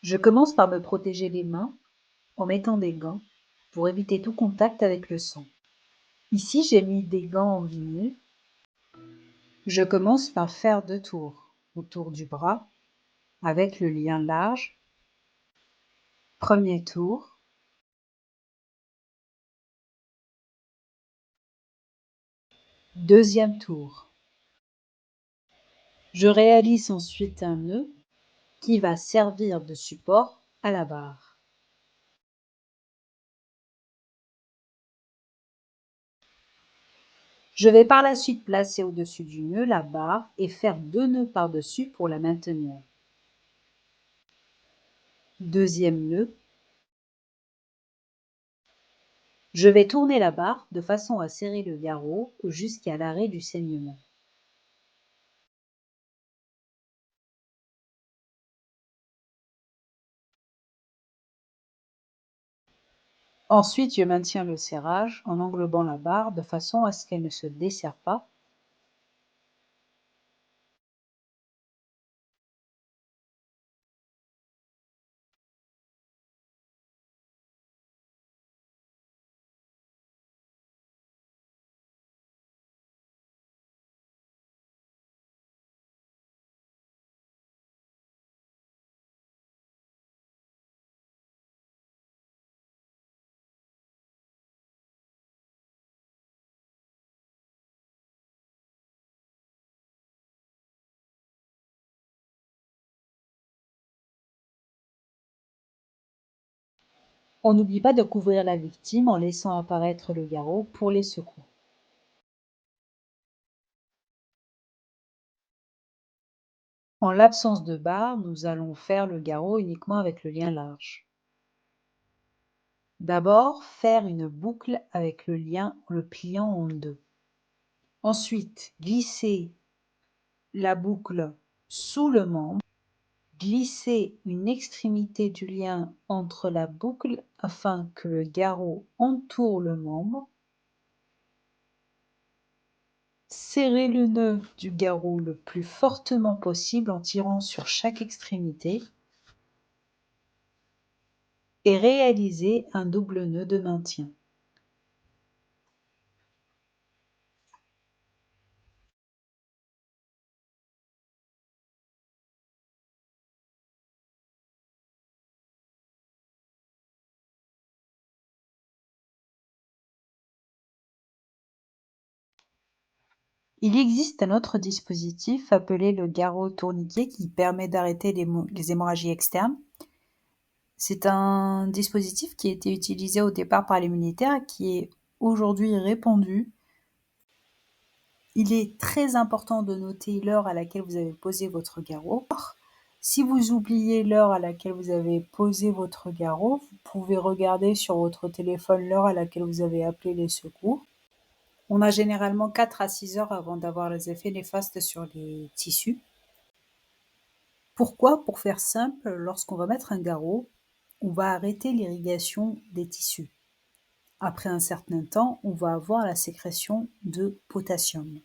Je commence par me protéger les mains en mettant des gants pour éviter tout contact avec le sang. Ici, j'ai mis des gants en vinyle. Je commence par faire 2 tours autour du bras avec le lien large. Premier tour. Deuxième tour. Je réalise ensuite un nœud qui va servir de support à la barre. Je vais par la suite placer au-dessus du nœud la barre et faire 2 nœuds par-dessus pour la maintenir. Deuxième nœud. Je vais tourner la barre de façon à serrer le garrot jusqu'à l'arrêt du saignement. Ensuite, je maintiens le serrage en englobant la barre de façon à ce qu'elle ne se desserre pas. On n'oublie pas de couvrir la victime en laissant apparaître le garrot pour les secours. En l'absence de barre, nous allons faire le garrot uniquement avec le lien large. D'abord, faire une boucle avec le lien en le pliant en deux. Ensuite, glisser la boucle sous le membre. Glisser une extrémité du lien entre la boucle afin que le garrot entoure le membre. Serrer le nœud du garrot le plus fortement possible en tirant sur chaque extrémité et réaliser un double nœud de maintien. Il existe un autre dispositif appelé le garrot tourniquet qui permet d'arrêter les hémorragies externes. C'est un dispositif qui a été utilisé au départ par les militaires et qui est aujourd'hui répandu. Il est très important de noter l'heure à laquelle vous avez posé votre garrot. Si vous oubliez l'heure à laquelle vous avez posé votre garrot, vous pouvez regarder sur votre téléphone l'heure à laquelle vous avez appelé les secours. On a généralement 4 à 6 heures avant d'avoir les effets néfastes sur les tissus. Pourquoi? Pour faire simple, lorsqu'on va mettre un garrot, on va arrêter l'irrigation des tissus. Après un certain temps, on va avoir la sécrétion de potassium.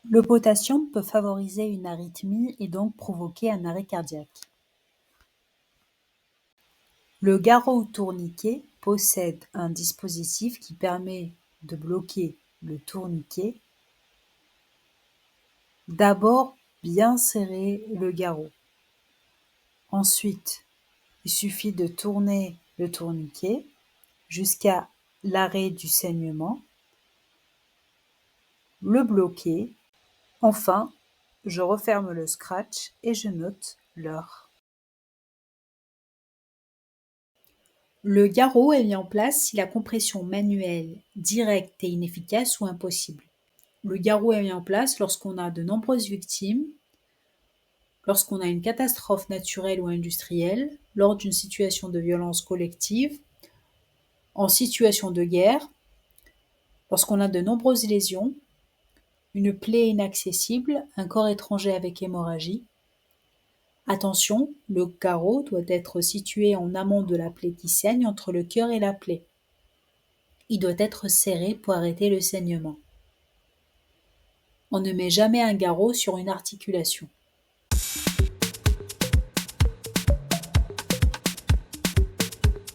Le potassium peut favoriser une arythmie et donc provoquer un arrêt cardiaque. Le garrot tourniquet possède un dispositif qui permet de bloquer le tourniquet. D'abord, bien serrer le garrot. Ensuite, il suffit de tourner le tourniquet jusqu'à l'arrêt du saignement, le bloquer. Enfin, je referme le scratch et je note l'heure. Le garrot est mis en place si la compression manuelle, directe et inefficace ou impossible. Le garrot est mis en place lorsqu'on a de nombreuses victimes, lorsqu'on a une catastrophe naturelle ou industrielle, lors d'une situation de violence collective, en situation de guerre, lorsqu'on a de nombreuses lésions, une plaie inaccessible, un corps étranger avec hémorragie. Attention, le garrot doit être situé en amont de la plaie qui saigne, entre le cœur et la plaie. Il doit être serré pour arrêter le saignement. On ne met jamais un garrot sur une articulation.